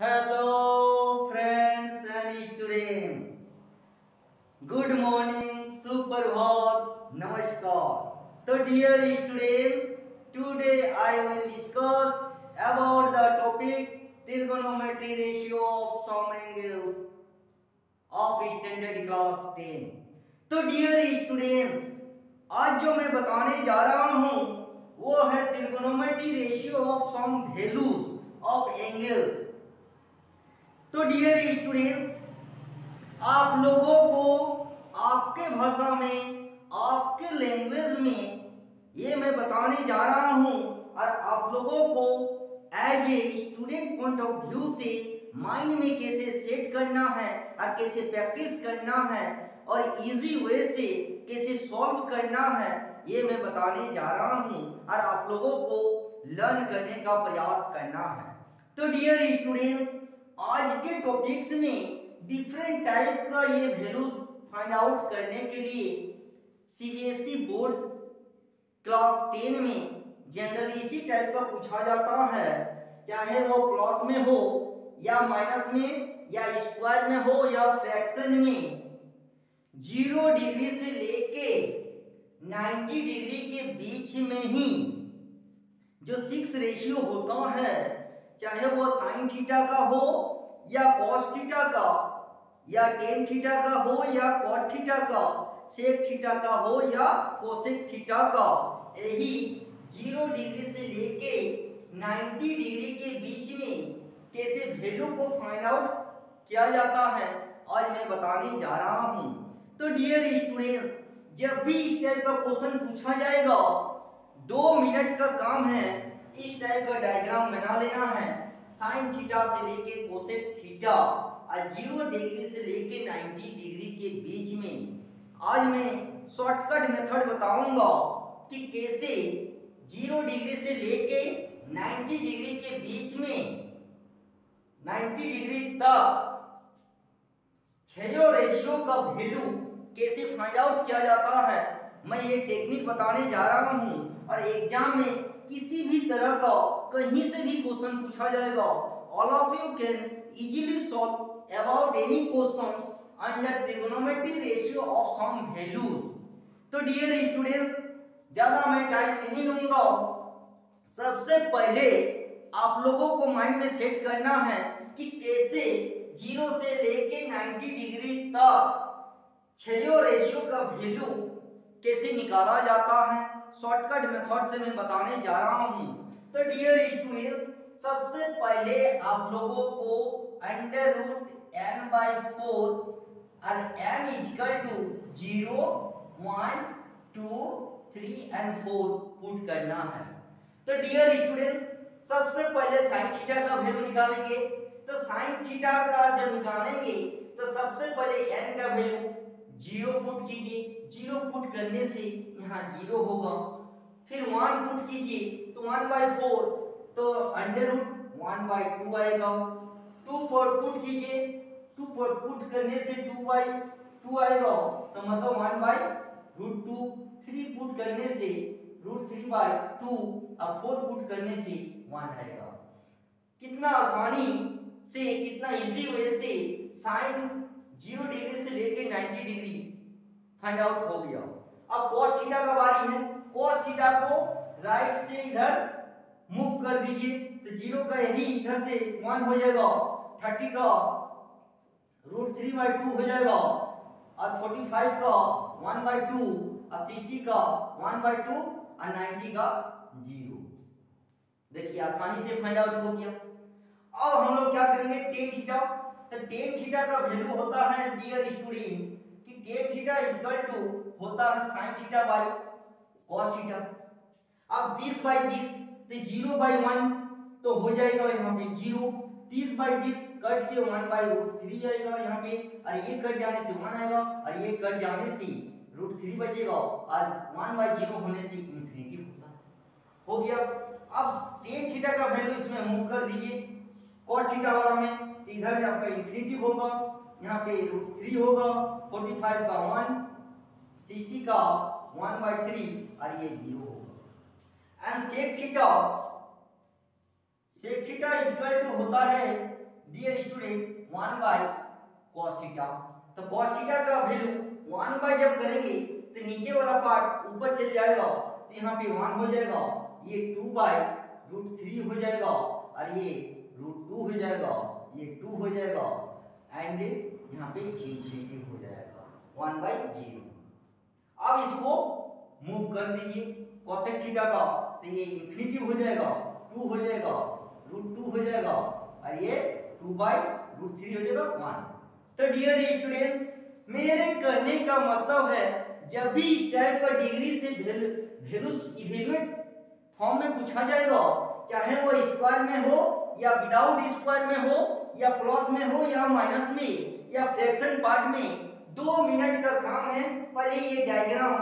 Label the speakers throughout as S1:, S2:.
S1: Hello friends and students. Good morning, Suprabhat, Namaskar. So dear students, today I will discuss about the topics trigonometry ratio of some angles of standard class 10. तो dear students, आज जो मैं बताने जा रहा हूँ वो है trigonometry ratio of some values of angles. तो डियर स्टूडेंट्स, आप लोगों को आपके भाषा में, आपके लैंग्वेज में ये मैं बताने जा रहा हूँ और आप लोगों को as a student point of view से माइंड में कैसे सेट करना है और कैसे प्रैक्टिस करना है और इजी वे से कैसे सॉल्व करना है, ये मैं बताने जा रहा हूँ और आप लोगों को लर्न करने का प्रयास करना है। तो डियर स्टूडेंट्स, आज के टॉपिक्स में डिफरेंट टाइप का ये वैल्यूज फाइंड आउट करने के लिए सीबीएसई बोर्ड्स क्लास 10 में जनरली इसी टाइप का पूछा जाता है, चाहे वो प्लस में हो या माइनस में या स्क्वायर में हो या फ्रैक्शन में। 0 डिग्री से लेके 90 डिग्री के बीच में ही जो 6 रेशियो होता है, चाहे वो साइन थीटा का हो या कॉस थीटा का या टेन थीटा का हो या कॉट थीटा का, सेक थीटा का हो या कोसेक थीटा का, यही 0 डिग्री से लेके 90 डिग्री के बीच में कैसे वैल्यू को फाइंड आउट किया जाता है आज मैं बताने जा रहा हूं। तो डियर स्टूडेंट्स, जब भी इस टाइप का क्वेश्चन पूछा जाएगा 2 मिनट का काम है इस टाइप का डायग्राम बना लेना है। साइन थीटा से लेके कोसेक थीटा और 0 डिग्री से लेके 90 डिग्री के बीच में आज मैं शॉर्टकट मेथड बताऊंगा कि कैसे 0 डिग्री से लेके 90 डिग्री के बीच में 90 डिग्री तक छह रेशियो का वैल्यू कैसे फाइंड आउट किया जाता है, मैं ये टेक्निक बताने जा रहा हूं। और एग्जाम में किसी भी तरह का कहीं से भी क्वेश्चन पूछा जाएगा, all of you can easily solve about any questions under trigonometry ratio of some values. तो डियर स्टूडेंट्स, ज्यादा मैं टाइम नहीं लूंगा। सबसे पहले आप लोगों को माइंड में सेट करना है कि कैसे 0 से लेके 90 डिग्री तक छह रेशियो का वैल्यू कैसे निकाला जाता है, शॉर्टकट मेथड से मैं बताने जा रहा हूं। तो डियर स्टूडेंट्स, सबसे पहले आप लोगों को अंडर रूट n/4 और n इक्वल टू 0, 1, 2, 3 और 4 पुट करना है। तो डियर स्टूडेंट्स, सबसे पहले साइन थीटा का वैल्यू निकालेंगे। तो साइन थीटा का जब निकालेंगे तो सबसे पहले n का वैल्यू 0 पुट कीजिए। 0 पुट करने से यहाँ 0 होगा। फिर 1 पुट कीजिए तो 1/4, तो अंडर रूट 1/2 आएगा। 2 पर पुट कीजिए, 2 पर पुट करने से 2/2 आएगा, तो मतलब 1/√2। 3 पुट करने से √3/2 और 4 पुट करने से 1 आएगा। कितना आसानी से, कितना इजी वे से साइन 0 डिग्री से लेके 90 डिग्री फाइंड आउट हो गया। अब cos थीटा का बारी है। cos थीटा को राइट से इधर मूव कर दीजिए तो 0 का यही इधर से 1 हो जाएगा, 30 का √3/2 हो जाएगा और 45 का 1/2 और 60 का 1/2 और 90 का 0। देखिए आसानी से फाइंड आउट हो गया। अब हम लोग क्या करेंगे, tan थीटा। तो tan थीटा का वैल्यू होता है डियर स्टूडेंट कि tan थीटा इक्वल टू होता है sin theta by cos theta. अब 30/30 तो 0/1 तो हो जाएगा यहाँ पे 0। 30/30 कट के 1/√3 आएगा यहाँ पे, और ये कट जाने से 1 आएगा और ये कट जाने से √3 बचेगा और 1/0 होने से इंफिनिटी होता है। हो गया। अब tan थीटा का वैल्यू इसमें मूव कर दीजिए cot थीटा वाला में, तो इधर आपका इंफिनिटी होगा, यहाँ पे √3 होगा, 45 का 1, 60 का 1/3 और ये 0 होगा। And sec theta equal to होता है dear student 1 by cos theta. तो cos थीटा का वैल्यू 1 बाय जब करेंगे तो नीचे वाला पार्ट ऊपर चल जाएगा, तो यहाँ पे 1 हो जाएगा, ये 2 बाय रूट 3 हो जाएगा और ये रूट 2 हो जाएगा, ये 2 हो जाएगा एंड यहाँ पे इंफिनिटी हो जाएगा 1 बाय 0। अब इसको मूव कर दीजिए cosec थीटा का, तो ये इंफिनिटी हो जाएगा, 2 हो जाएगा, रूट 2 हो जाएगा और ये 2 बाय रूट 3 हो जाएगा 1। तो डियर स्टूडेंट्स, मेरे करने का मतलब है जब भी इस टाइप का डिग्री से वैल्यू इवेल्युएट फॉर्म में पूछा जाएगा, चाहे वो स्क्वायर में हो या विदाउट स्क्वायर में हो या प्लस में हो या माइनस में या फ्रैक्शन पार्ट में, 2 मिनट का काम है। पहले ये डायग्राम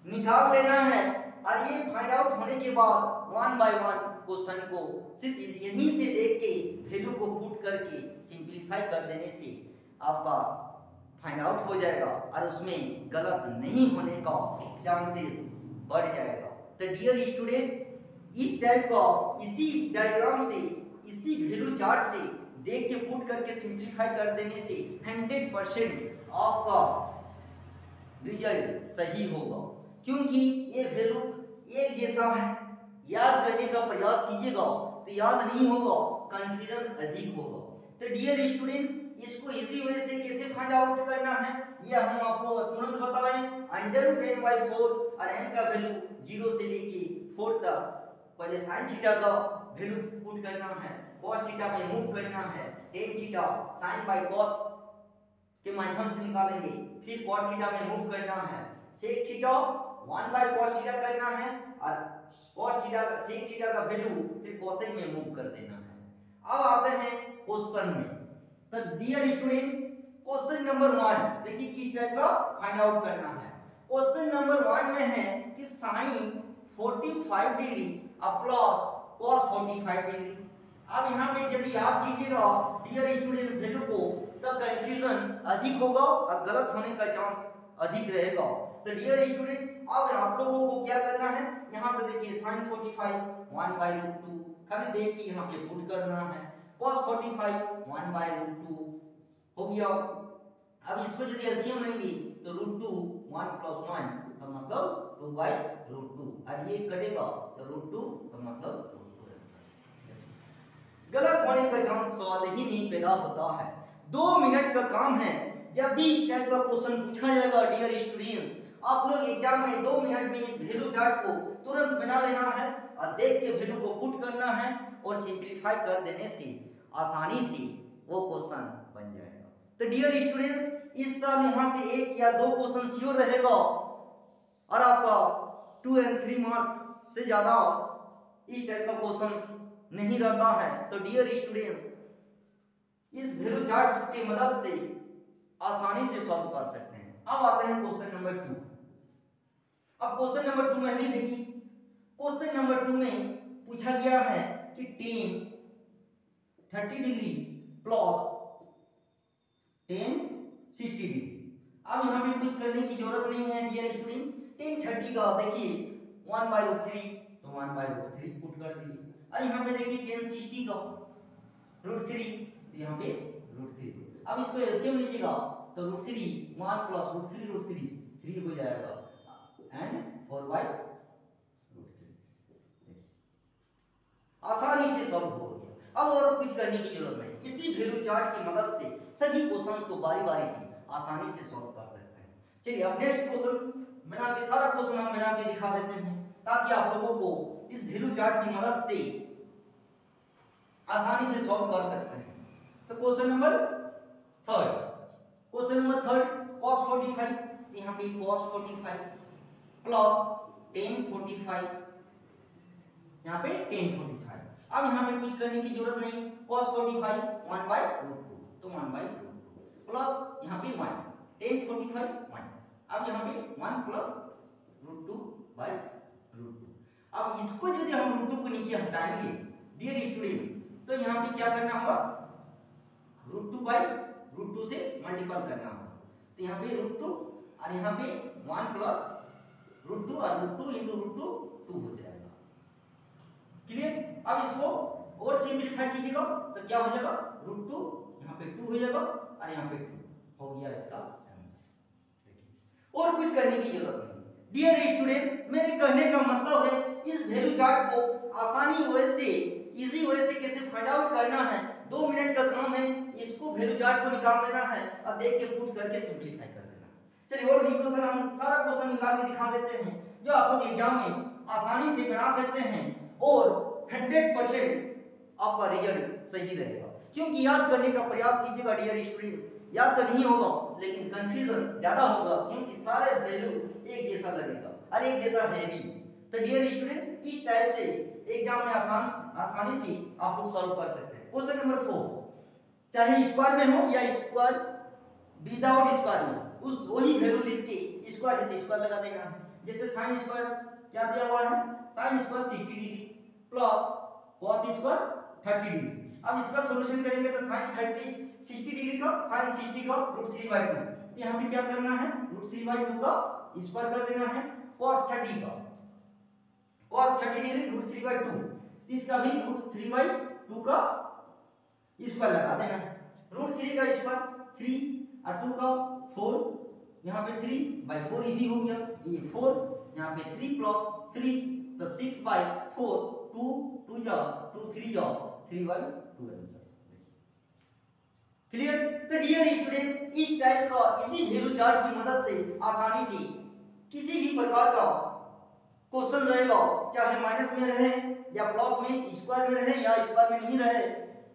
S1: निकाल लेना है और ये फाइंड आउट होने के बाद 1 बाय 1 क्वेश्चन को सिर्फ यहीं से देख के वैल्यू को पुट करके सिंपलीफाई कर देने से आपका फाइंड आउट हो जाएगा और उसमें गलत नहीं होने का चांसेस बढ़ जाएगा। तो डियर स्टूडेंट, इस टाइप का इसी डायग्राम से, इसी वैल्यू चार्ट से देख के पुट करके सिंपलीफाई कर देने से 100% आपका रिजल्ट सही होगा, क्योंकि ये वैल्यू एक जैसा है। याद करने का प्रयास कीजिएगा तो याद नहीं होगा, कंफ्यूजन अधिक होगा। तो डियर स्टूडेंट्स, इसको इजी वे से कैसे फाइंड आउट करना है ये हम आपको तुरंत बताएं। अंडर 10/4 और n का वैल्यू 0 से लेके 4 तक पहले sin थीटा का वैल्यू पुट करना है, cos थीटा में मूव करना है, tan theta sin by cos के माध्यम से निकालेंगे, फिर cot थीटा में मूव करना है, sec theta 1 by cos theta करना है और cos थीटा का sec थीटा का वैल्यू फिर cosec में मूव कर देना है। अब आते हैं क्वेश्चन में। तो डियर स्टूडेंट्स, क्वेश्चन नंबर 1 देखिए किस टाइप का फाइंड आउट करना है। क्वेश्चन नंबर 1 में है कि sin 45 degree plus cos 45 degree. अब यहाँ पे यदि याद कीजिएगा डियर स्टूडेंट्स वैल्यू को, तो कंफ्यूजन अधिक होगा और गलत होने का चांस अधिक रहेगा। तो डियर स्टूडेंट्स, अब आप लोगों को क्या करना है, यहाँ से देखिए sin 45 1 बाय रूट 2 खाली देख के यहाँ पे पुट करना है, cos 45 1 बाय रूट 2 हो गया। अब इसको यदि एलसीएम लेंगे तो रूट 2 1 प्लस 1 तो मतलब 2 बाय रूट 2 और ये कटेगा तो रूट 2 तो मतलब रूट 2। गलत होने का चांस सवाल ही नहीं पैदा होता है। 2 मिनट का काम है। जब भी इस टाइप का क्वेश्चन पूछा जाएगा डियर स्टूडेंट्स, आप लोग एग्जाम में 2 मिनट में इस वैल्यू चार्ट को तुरंत बना लेना है और देख के वैल्यू को पुट करना है और सिंपलीफाई कर देने से आसानी से वो क्वेश्चन बन जाएगा। तो डियर स्टूडेंट्स, इस साल यहाँ से 1 या 2 क्वेश्चन श्योर रहेगा और आपका 2 और 3 मार्क्स से ज्यादा इस टाइप का क्वेश्चन नहीं रहता है। तो डियर स्टूडेंट्स, इस वैल्यू चार्ट की मदद से आसानी से सॉल्व कर सकते हैं। अब आते हैं क्वेश्चन नंबर 2। अब क्वेश्चन नंबर 2 में भी देखिए, क्वेश्चन नंबर 2 में पूछा गया है कि tan 30 degree plus tan 60 degree. अब यहाँ पे कुछ करने की जरूरत नहीं है डियर स्टूडेंट। tan 30 का देखिए 1 बाय रूट 3 तो 1 बाय रूट 3 पुट कर दीजिए और यहाँ पे देखिए tan 60 का रूट 3 तो यहाँ पे रूट 3। अब इसको एलसीएम लीजिएगा तो रूट 3 1 प्लस रूट 3 3 हो जाएगा एंड 4 बाय रूट 3। आसानी से सॉल्व हो गया। अब और कुछ करने की जरूरत नहीं, इसी वैल्यू चार्ट की मदद से सभी क्वेश्चंस को बारी-बारी से आसानी से सॉल्व कर सकते हैं। चलिए अब नेक्स्ट क्वेश्चन बना के, सारा क्वेश्चन हम बना के दिखा देते हैं ताकि आप लोगों को इस वैल्यू चार्ट की मदद से आसानी से सॉल्व कर सकते हैं। तो question number 3, question number 3 cos 45, यहाँ पे cos 45 प्लस tan 45, यहाँ पे tan 45। अब यहाँ पे कुछ करने की जरूरत नहीं, cos 45 1 बाय रूट 2 तो 1 बाय रूट 2 प्लस यहाँ पे 1 tan 45 1। अब यहाँ पे 1 प्लस रूट 2 बाय रूट 2। अब इसको यदि हम रूट 2 को नीचे हटाएंगे डियर स्टूडेंट, तो यहाँ पे क्या करना होगा, रूट 2 बाय रूट 2 से मल्टीपल करना होगा। तो यहाँ पे रूट 2 और यहाँ पे 1 प्लस रूट 2 और रूट 2 इंटू रूट 2 2 हो जाएगा। क्लियर। अब इसको और सिंपलीफाई कीजिएगा तो क्या हो जाएगा √2, यहाँ पे 2 हो जाएगा और यहाँ पे 2 हो गया इसका आंसर। देखिए और कुछ करने की जरूरत नहीं। डियर स्टूडेंट्स, मेरे कहने का मतलब है इस वैल्यू चार्ट को आसानी वे से, इजी वे से कैसे फाइंड आउट करना है। 2 मिनट का काम है, इसको वैल्यू चार्ट को निकाल देना है और देख के पुट करके सिंपलीफाई कर देना। चलिए और भी क्वेश्चन हम सारा क्वेश्चन निकाल के दिखा देते हैं जो आप लोग एग्जाम में आसानी से बना सकते हैं और 100% आपका रिजल्ट सही रहेगा। क्योंकि याद करने का प्रयास कीजिएगा डियर स्टूडेंट्स, याद तो नहीं होगा लेकिन कंफ्यूजन ज्यादा होगा क्योंकि सारे वैल्यू एक जैसा लगेगा और एक जैसा है भी। तो डियर स्टूडेंट इस टाइप से एग्जाम में आसानी से आप लोग सॉल्व कर सकते हैं। क्वेश्चन नंबर 4, चाहे स्क्वायर में हो या स्क्वायर विदाउट स्क्वायर में, उस वही वैल्यू लिख के स्क्वायर है तो स्क्वायर लगा देना है। जैसे sin स्क्वायर क्या दिया हुआ है, sin square 60 degree plus cos square 30 degree. अब इसका सॉल्यूशन करेंगे तो sin 60 डिग्री का sin 60 का √3/2, तो यहां पे क्या करना है √3/2 का स्क्वायर कर देना है। cos 30 का cos 30 डिग्री √3/2, इसका भी √3/2 का स्क्वायर लगा देना है। √3 का स्क्वायर 3 और 2 का 4, यहाँ पे 3/4 ही हो गया, ये 4 यहाँ पे 3 + 3 तो 6/4, 2 2 जा 2 3 जा 3/2 आंसर। क्लियर? तो डियर स्टूडेंट्स इस टाइप का इसी वैल्यू चार्ट की मदद से आसानी से किसी भी प्रकार का क्वेश्चन रहेगा, चाहे माइनस में रहे या प्लस में, स्क्वायर में रहे या स्क्वायर में नहीं रहे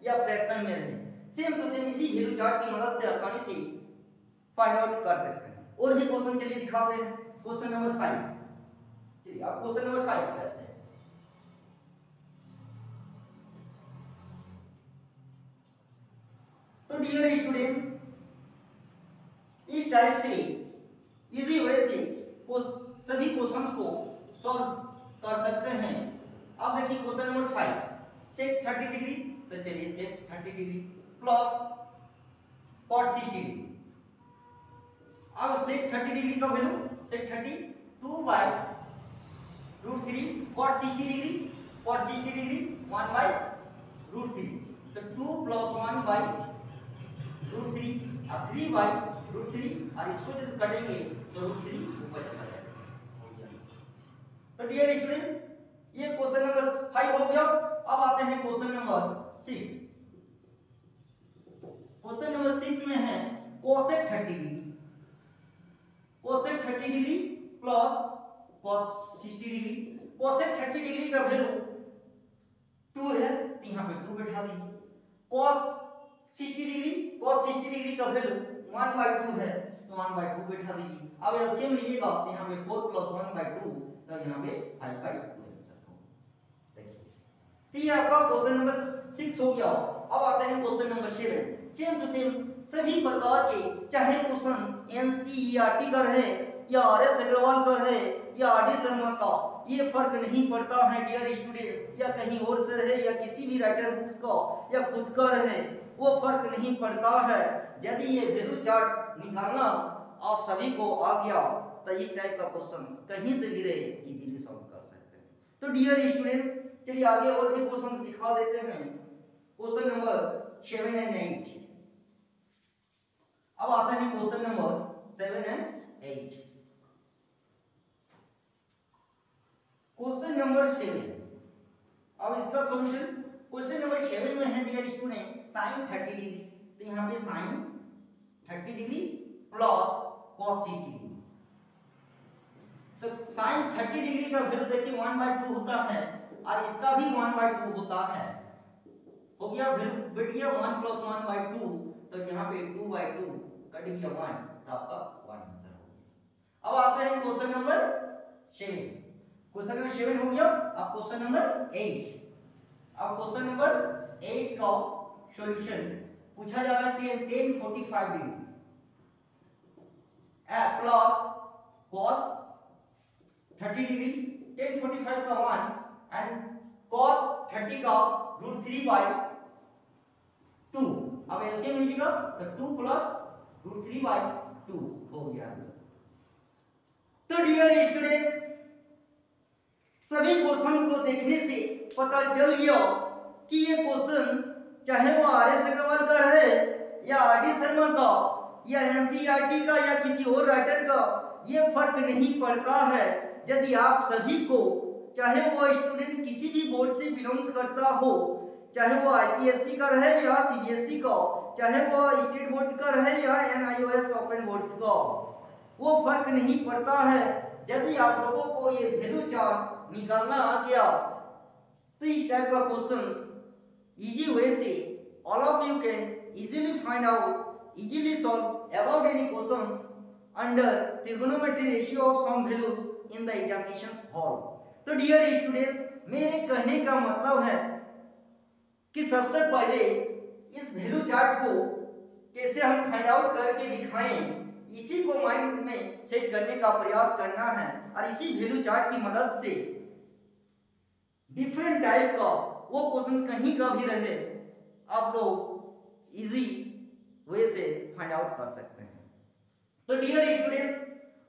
S1: या फ्रैक्शन में रहे, सेम टू सेम इसी वैल्यू चार्ट की मदद से आसानी से फाइंड आउट कर सकते हैं। और भी क्वेश्चन चलिए दिखाते हैं। क्वेश्चन नंबर 5, चलिए आप क्वेश्चन नंबर 5 करते हैं। तो डियर स्टूडेंट्स इस टाइप से इजी वे से सभी क्वेश्चंस को सॉल्व कर सकते हैं। अब देखिए क्वेश्चन नंबर 5, sec 30 डिग्री, तो चलिए sec 30 degree plus cot 60 degree. अब sec 30 डिग्री का वैल्यू sec 30 2/√3, cot 60 डिग्री 1/√3, तो 2 + 1/√3 और 3/√3 और इसको जब कटेंगे तो √3 ऊपर चला जाएगा। तो डियर स्टूडेंट ये क्वेश्चन नंबर 5 हो गया। अब आते हैं क्वेश्चन नंबर 6। क्वेश्चन नंबर 6 में है cosec 30 degree, cosec 30 degree plus cos 60 degree. cosec 30 degree का वैल्यू 2 है तो यहाँ पे 2 बैठा दीजिए। cos 60 डिग्री का वैल्यू 1/2 है तो 1/2 बैठा दीजिए। अब एलसीएम लीजिएगा तो यहाँ पे 4 + 1/2 तो यहाँ पे 5/2 आंसर होगा। देखिए तो ये आपका क्वेश्चन नंबर 6 हो गया। अब आते हैं question number 7। Same to same सभी प्रकार के चाहे क्वेश्चन एनसीईआरटी का रहे या आरएस अग्रवाल का रहे या आरडी शर्मा का, ये फर्क नहीं पड़ता है डियर स्टूडेंट, या कहीं और से रहे या किसी भी राइटर बुक्स का या खुद का रहे, वो फर्क नहीं पड़ता है। यदि ये वैल्यू चार्ट निकालना आप सभी को आ गया तो इस टाइप का क्वेश्चन कहीं से भी रहे इजीली सॉल्व कर सकते हैं। तो डियर स्टूडेंट्स चलिए आगे और भी क्वेश्चंस दिखा देते हैं। Question number 7 and 8। अब आते हैं question number 7 and 8। Question number 7, अब इसका सॉल्यूशन क्वेश्चन नंबर 7 में है डियर स्टूडेंट sin 30 डिग्री, तो यहाँ पे sin 30 degree plus cos 60 degree. तो sin 30 डिग्री का वैल्यू देखिए 1/2 होता है और इसका भी 1/2 होता है। हो गया वैल्यू बैठ गया 1 + 1/2, तो यहाँ पे 2/2 कट गया 1 तो आपका 1 आंसर हो गया। अब आते हैं क्वेश्चन नंबर 7। क्वेश्चन नंबर 7 हो गया। अब क्वेश्चन नंबर 8। अब क्वेश्चन नंबर 8 का सॉल्यूशन पूछा जा रहा है tan 45 degree plus cos 30 degree, tan 45 का 1 एंड cos 30 का √3/2। अब एलसीएम लीजिएगा तो 2 + √3/2 हो गया आंसर। तो डियर स्टूडेंट्स सभी क्वेश्चंस को देखने से पता चल गया कि ये क्वेश्चन चाहे वो RS अग्रवाल का रहे या RD शर्मा का या NCERT का या किसी और राइटर का, ये फर्क नहीं पड़ता है। यदि आप सभी को, चाहे वो स्टूडेंट्स किसी भी बोर्ड से बिलोंग्स करता हो, चाहे वो ICSE का रहे या CBSE का, चाहे वो स्टेट बोर्ड का रहे या NIOS ओपन बोर्ड्स का, वो फर्क नहीं पड़ता है। यदि आप लोगों को ये वैल्यू चार्ट निकालना आ गया तो इस टाइप का क्वेश्चंस इजी वे से all of you can easily find out, easily solve about any questions under trigonometry ratio of some values in the examinations hall। तो डियर स्टूडेंट्स, मेरे कहने का मतलब है कि सबसे पहले इस वैल्यू चार्ट को कैसे हम फाइंड आउट करके दिखाएं, इसी को माइंड में सेट करने का प्रयास करना है। और इसी वैल्यू चार्ट की मदद से डिफरेंट टाइप का वो क्वेश्चंस कहीं का भी रहे, आप लोग इजी वे से फाइंड आउट कर सकते हैं। तो डियर स्टूडेंट्स,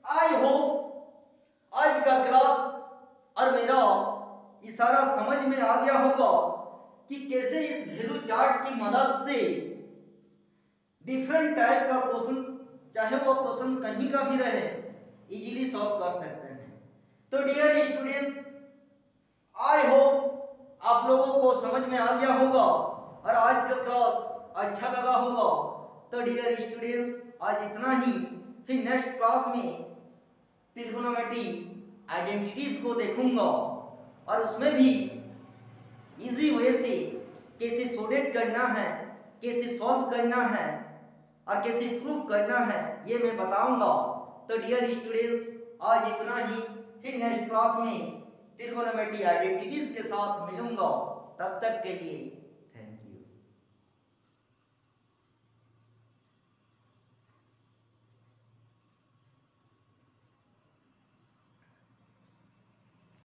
S1: आई होप आज का क्लास और मेरा इशारा समझ में आ गया होगा कि कैसे इस वैल्यू चार्ट की मदद से डिफरेंट टाइप का क्वेश्चंस, चाहे वो क्वेश्चन कहीं का भी रहे, इजीली सॉल्व कर सकते हैं। तो डियर स्टूडेंट्स, आई होप आप लोगों को समझ में आ गया होगा और आज का क्लास अच्छा लगा होगा। तो डियर स्टूडेंट्स, आज इतना ही। फिर नेक्स्ट क्लास में ट्रिगोनोमेट्री आइडेंटिटीज को देखूंगा और उसमें भी इजी वे से कैसे सोल्व करना है, कैसे सॉल्व करना है और कैसे प्रूव करना है, ये मैं बताऊंगा। तो डियर स्टूडेंट्स, आज इतना ही। फिर नेक्स्ट क्लास में ट्रिगोनोमेट्री आइडेंटिटीज के साथ मिलूंगा। तब तक के लिए